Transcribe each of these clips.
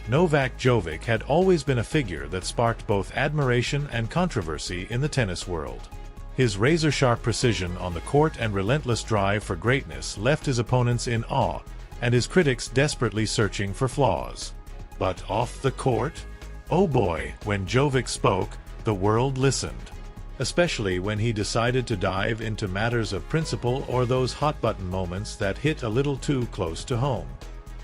Novak Jovic had always been a figure that sparked both admiration and controversy in the tennis world. His razor-sharp precision on the court and relentless drive for greatness left his opponents in awe, and his critics desperately searching for flaws. But off the court? Oh boy, when Jovic spoke, the world listened. Especially when he decided to dive into matters of principle or those hot-button moments that hit a little too close to home.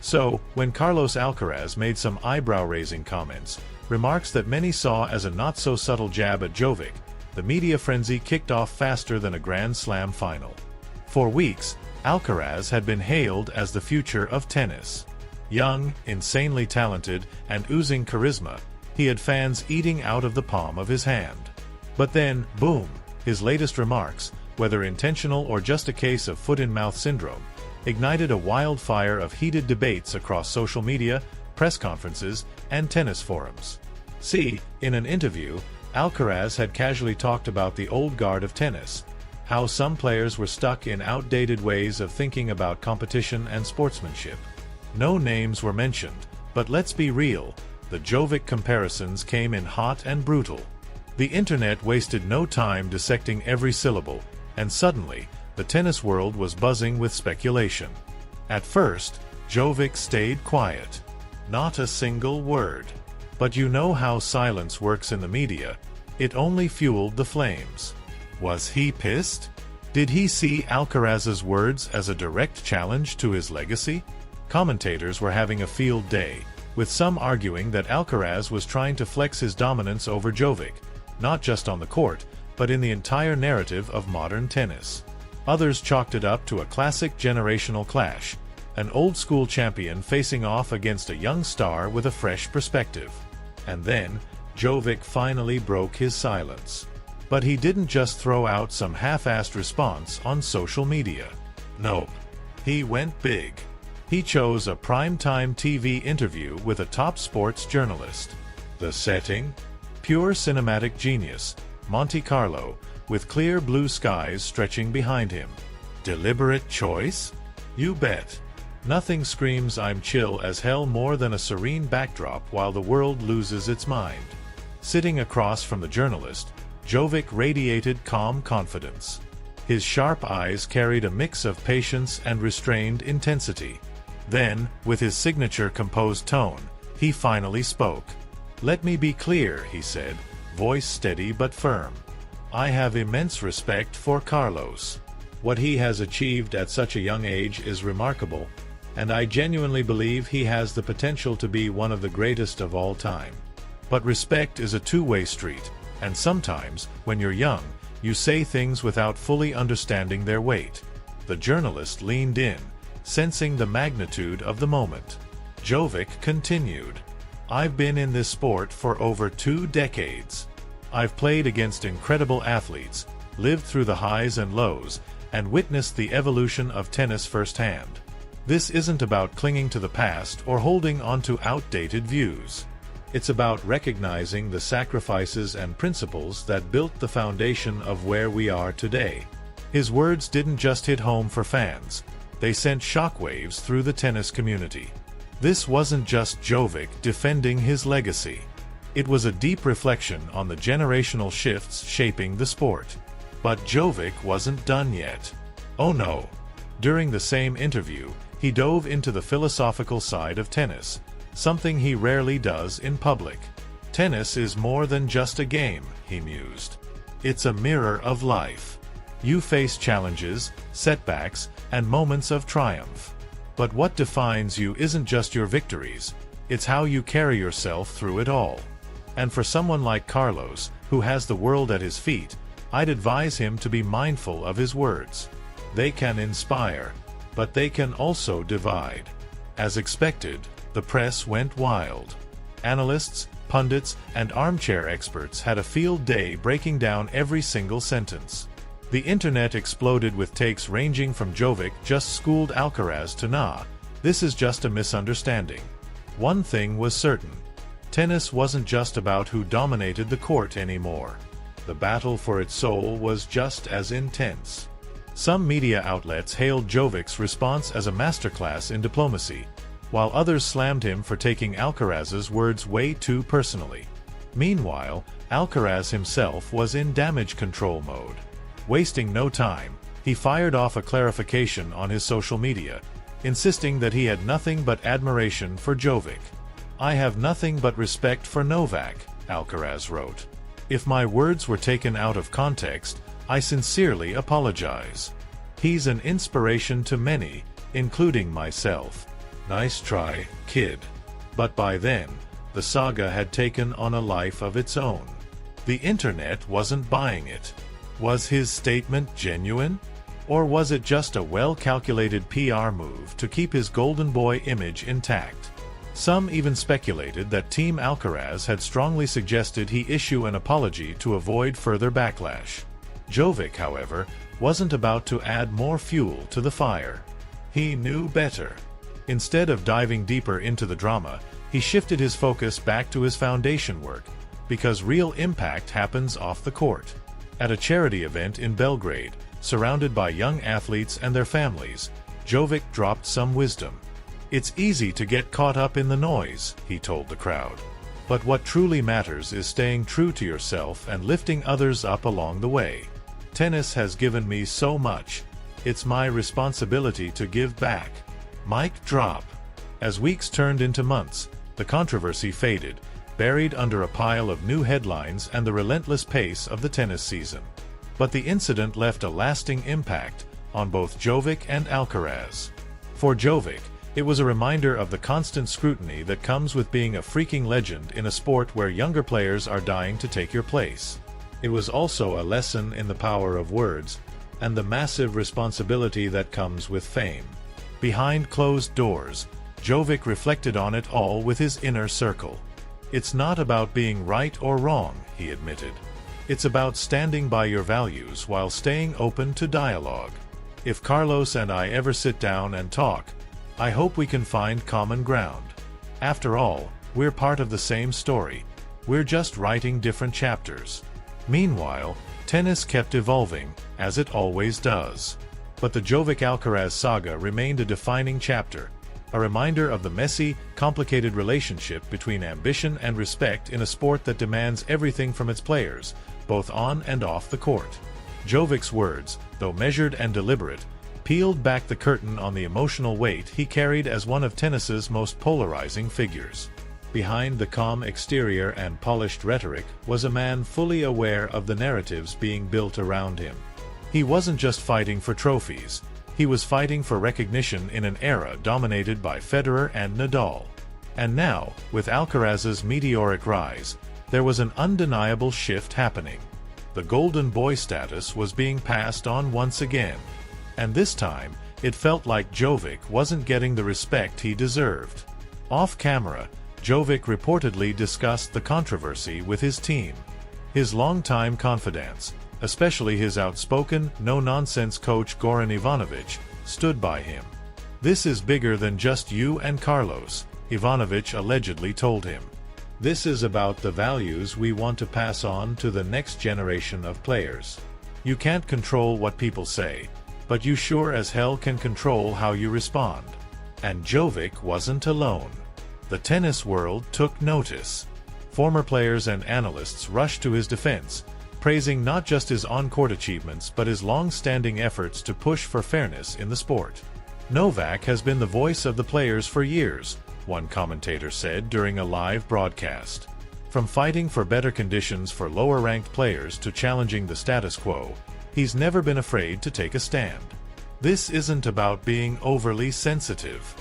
So, when Carlos Alcaraz made some eyebrow-raising comments, remarks that many saw as a not-so-subtle jab at Jovic, the media frenzy kicked off faster than a Grand Slam final. For weeks, Alcaraz had been hailed as the future of tennis. Young, insanely talented, and oozing charisma, he had fans eating out of the palm of his hand. But then, boom, his latest remarks, whether intentional or just a case of foot-in-mouth syndrome, ignited a wildfire of heated debates across social media, press conferences, and tennis forums. See, in an interview, Alcaraz had casually talked about the old guard of tennis, how some players were stuck in outdated ways of thinking about competition and sportsmanship. No names were mentioned, but let's be real, the Jovic comparisons came in hot and brutal. The internet wasted no time dissecting every syllable, and suddenly, the tennis world was buzzing with speculation. At first, Jovic stayed quiet. Not a single word. But you know how silence works in the media. It only fueled the flames. Was he pissed? Did he see Alcaraz's words as a direct challenge to his legacy? Commentators were having a field day, with some arguing that Alcaraz was trying to flex his dominance over Jovic, not just on the court, but in the entire narrative of modern tennis. Others chalked it up to a classic generational clash, an old-school champion facing off against a young star with a fresh perspective. And then, Jovic finally broke his silence. But he didn't just throw out some half-assed response on social media. Nope. He went big. He chose a primetime TV interview with a top sports journalist. The setting? Pure cinematic genius, Monte Carlo, with clear blue skies stretching behind him. Deliberate choice? You bet. Nothing screams I'm chill as hell more than a serene backdrop while the world loses its mind. Sitting across from the journalist, Jovic radiated calm confidence. His sharp eyes carried a mix of patience and restrained intensity. Then, with his signature composed tone, he finally spoke. "Let me be clear," he said, voice steady but firm. "I have immense respect for Carlos. What he has achieved at such a young age is remarkable, and I genuinely believe he has the potential to be one of the greatest of all time. But respect is a two-way street, and sometimes, when you're young, you say things without fully understanding their weight." The journalist leaned in, sensing the magnitude of the moment. Jovic continued, "I've been in this sport for over 2 decades. I've played against incredible athletes, lived through the highs and lows, and witnessed the evolution of tennis firsthand. This isn't about clinging to the past or holding on to outdated views. It's about recognizing the sacrifices and principles that built the foundation of where we are today." His words didn't just hit home for fans. They sent shockwaves through the tennis community. This wasn't just Jovic defending his legacy. It was a deep reflection on the generational shifts shaping the sport. But Jovic wasn't done yet. Oh no. During the same interview, he dove into the philosophical side of tennis, something he rarely does in public. "Tennis is more than just a game," he mused. "It's a mirror of life. You face challenges, setbacks, and moments of triumph. But what defines you isn't just your victories, it's how you carry yourself through it all." And for someone like Carlos, who has the world at his feet, I'd advise him to be mindful of his words. They can inspire, but they can also divide. As expected, the press went wild. Analysts, pundits, and armchair experts had a field day breaking down every single sentence. The internet exploded with takes ranging from "Jovic just schooled Alcaraz" to "Nah, this is just a misunderstanding." One thing was certain. Tennis wasn't just about who dominated the court anymore. The battle for its soul was just as intense. Some media outlets hailed Jovic's response as a masterclass in diplomacy, while others slammed him for taking Alcaraz's words way too personally. Meanwhile, Alcaraz himself was in damage control mode. Wasting no time, he fired off a clarification on his social media, insisting that he had nothing but admiration for Jovic. "I have nothing but respect for Novak," Alcaraz wrote. "If my words were taken out of context, I sincerely apologize. He's an inspiration to many, including myself. Nice try, kid." But by then, the saga had taken on a life of its own. The internet wasn't buying it. Was his statement genuine? Or was it just a well-calculated PR move to keep his golden boy image intact? Some even speculated that Team Alcaraz had strongly suggested he issue an apology to avoid further backlash. Jovic, however, wasn't about to add more fuel to the fire. He knew better. Instead of diving deeper into the drama, he shifted his focus back to his foundation work, because real impact happens off the court. At a charity event in Belgrade, surrounded by young athletes and their families, Jovic dropped some wisdom. "It's easy to get caught up in the noise," he told the crowd. "But what truly matters is staying true to yourself and lifting others up along the way. Tennis has given me so much. It's my responsibility to give back." Mic drop. As weeks turned into months, the controversy faded, buried under a pile of new headlines and the relentless pace of the tennis season. But the incident left a lasting impact on both Jovic and Alcaraz. For Jovic, it was a reminder of the constant scrutiny that comes with being a freaking legend in a sport where younger players are dying to take your place. It was also a lesson in the power of words and the massive responsibility that comes with fame. Behind closed doors, Jovic reflected on it all with his inner circle. "It's not about being right or wrong," he admitted. "It's about standing by your values while staying open to dialogue. If Carlos and I ever sit down and talk, I hope we can find common ground. After all, we're part of the same story. We're just writing different chapters." Meanwhile, tennis kept evolving, as it always does. But the Jovic-Alcaraz saga remained a defining chapter, a reminder of the messy, complicated relationship between ambition and respect in a sport that demands everything from its players, both on and off the court. Jovic's words, though measured and deliberate, peeled back the curtain on the emotional weight he carried as one of tennis's most polarizing figures. Behind the calm exterior and polished rhetoric was a man fully aware of the narratives being built around him. He wasn't just fighting for trophies. He was fighting for recognition in an era dominated by Federer and Nadal. And now, with Alcaraz's meteoric rise, there was an undeniable shift happening. The golden boy status was being passed on once again. And this time, it felt like Jovic wasn't getting the respect he deserved. Off camera, Jovic reportedly discussed the controversy with his team. His longtime confidants, especially his outspoken, no-nonsense coach Goran Ivanovic, stood by him. "This is bigger than just you and Carlos," Ivanovic allegedly told him. "This is about the values we want to pass on to the next generation of players. You can't control what people say, but you sure as hell can control how you respond." And Jovic wasn't alone. The tennis world took notice. Former players and analysts rushed to his defense, praising not just his on-court achievements but his long-standing efforts to push for fairness in the sport. "Novak has been the voice of the players for years," one commentator said during a live broadcast. "From fighting for better conditions for lower-ranked players to challenging the status quo, he's never been afraid to take a stand. This isn't about being overly sensitive.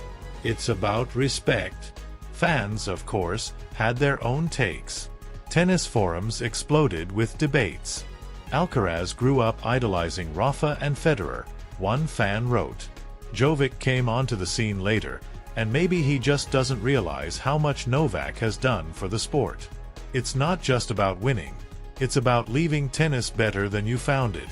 It's about respect." Fans, of course, had their own takes. Tennis forums exploded with debates. "Alcaraz grew up idolizing Rafa and Federer," one fan wrote. "Jovic came onto the scene later, and maybe he just doesn't realize how much Novak has done for the sport. It's not just about winning. It's about leaving tennis better than you found it."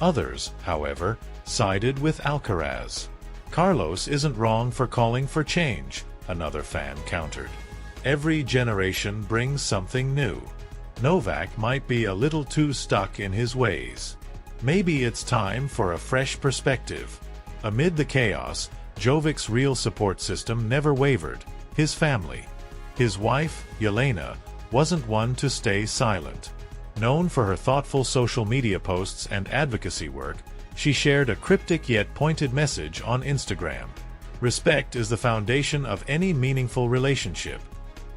Others, however, sided with Alcaraz. "Carlos isn't wrong for calling for change," another fan countered. "Every generation brings something new. Novak might be a little too stuck in his ways. Maybe it's time for a fresh perspective." Amid the chaos, Jovic's real support system never wavered: his family. His wife, Yelena, wasn't one to stay silent. Known for her thoughtful social media posts and advocacy work, she shared a cryptic yet pointed message on Instagram. Respect is the foundation of any meaningful relationship,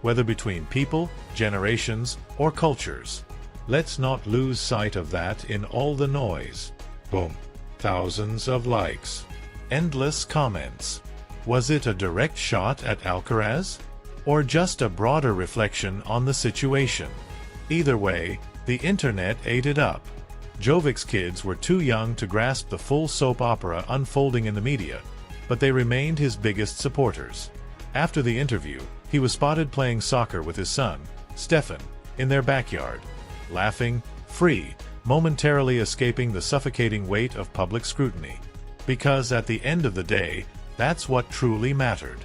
whether between people, generations, or cultures. Let's not lose sight of that in all the noise. Boom. Thousands of likes. Endless comments. Was it a direct shot at Alcaraz? Or just a broader reflection on the situation? Either way, the internet ate it up. Jovic's kids were too young to grasp the full soap opera unfolding in the media, but they remained his biggest supporters. After the interview, he was spotted playing soccer with his son, Stefan, in their backyard, laughing, free, momentarily escaping the suffocating weight of public scrutiny. Because at the end of the day, that's what truly mattered.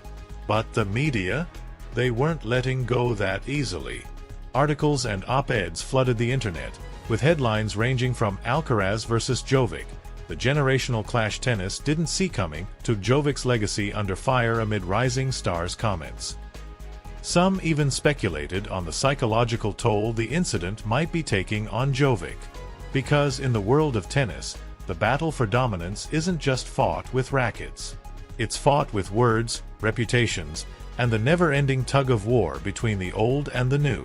But the media? They weren't letting go that easily. Articles and op-eds flooded the internet, with headlines ranging from Alcaraz versus Jovic, the generational clash tennis didn't see coming, to Jovic's legacy under fire amid rising stars' comments. Some even speculated on the psychological toll the incident might be taking on Jovic. Because in the world of tennis, the battle for dominance isn't just fought with rackets. It's fought with words, reputations, and the never-ending tug-of-war between the old and the new.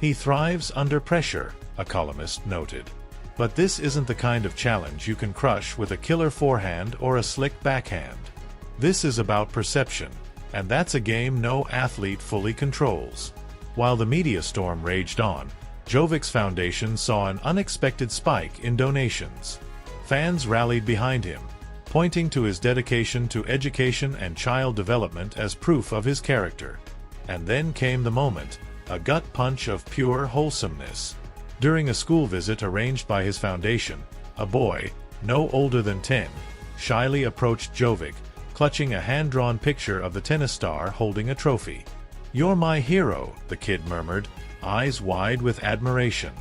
He thrives under pressure, a columnist noted. But this isn't the kind of challenge you can crush with a killer forehand or a slick backhand. This is about perception, and that's a game no athlete fully controls. While the media storm raged on, Jovic's foundation saw an unexpected spike in donations. Fans rallied behind him, pointing to his dedication to education and child development as proof of his character. And then came the moment, a gut punch of pure wholesomeness. During a school visit arranged by his foundation, a boy, no older than 10, shyly approached Jovic, clutching a hand-drawn picture of the tennis star holding a trophy. "You're my hero," the kid murmured, eyes wide with admiration.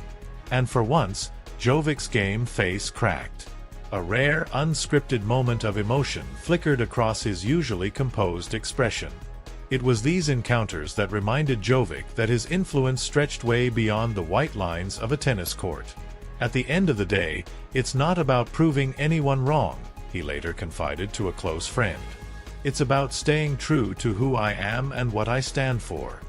And for once, Jovic's game face cracked. A rare, unscripted moment of emotion flickered across his usually composed expression. It was these encounters that reminded Jovic that his influence stretched way beyond the white lines of a tennis court. "At the end of the day, it's not about proving anyone wrong," he later confided to a close friend. "It's about staying true to who I am and what I stand for.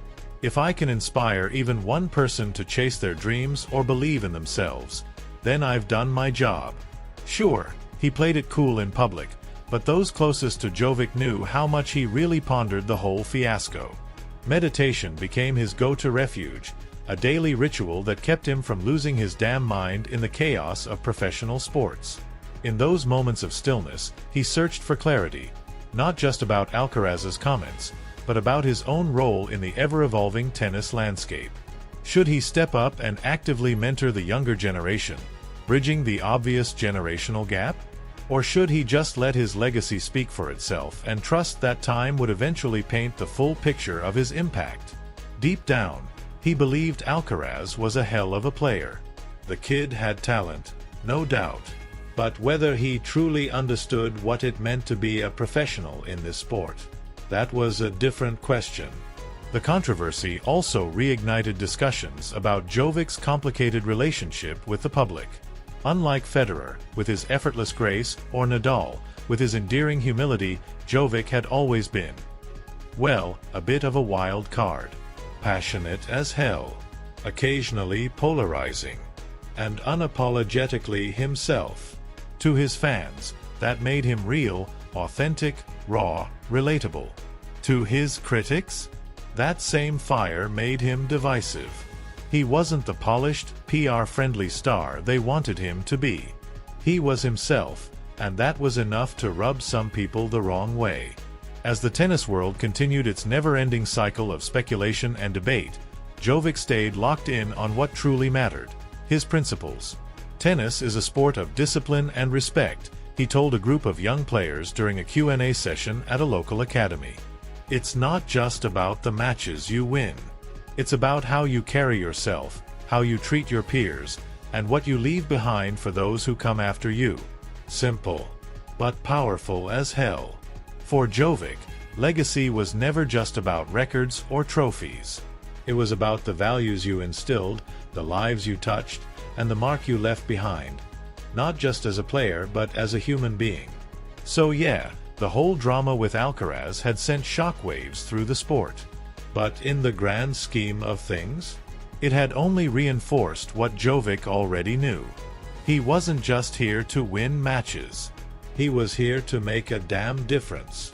If I can inspire even one person to chase their dreams or believe in themselves, then I've done my job." Sure, he played it cool in public, but those closest to Jovic knew how much he really pondered the whole fiasco. Meditation became his go-to refuge, a daily ritual that kept him from losing his damn mind in the chaos of professional sports. In those moments of stillness, he searched for clarity, not just about Alcaraz's comments, but about his own role in the ever-evolving tennis landscape. Should he step up and actively mentor the younger generation, bridging the obvious generational gap? Or should he just let his legacy speak for itself and trust that time would eventually paint the full picture of his impact? Deep down, he believed Alcaraz was a hell of a player. The kid had talent, no doubt. But whether he truly understood what it meant to be a professional in this sport, that was a different question. The controversy also reignited discussions about Jovic's complicated relationship with the public. Unlike Federer, with his effortless grace, or Nadal, with his endearing humility, Jovic had always been, well, a bit of a wild card. Passionate as hell, occasionally polarizing, and unapologetically himself. To his fans, that made him real, authentic, raw, relatable. To his critics, that same fire made him divisive. He wasn't the polished, PR-friendly star they wanted him to be. He was himself, and that was enough to rub some people the wrong way. As the tennis world continued its never-ending cycle of speculation and debate, Jovic stayed locked in on what truly mattered: his principles. "Tennis is a sport of discipline and respect," he told a group of young players during a Q&A session at a local academy. "It's not just about the matches you win. It's about how you carry yourself, how you treat your peers, and what you leave behind for those who come after you." Simple, but powerful as hell. For Jovic, legacy was never just about records or trophies. It was about the values you instilled, the lives you touched, and the mark you left behind. Not just as a player, but as a human being. So yeah, the whole drama with Alcaraz had sent shockwaves through the sport. But in the grand scheme of things, it had only reinforced what Jovic already knew. He wasn't just here to win matches. He was here to make a damn difference.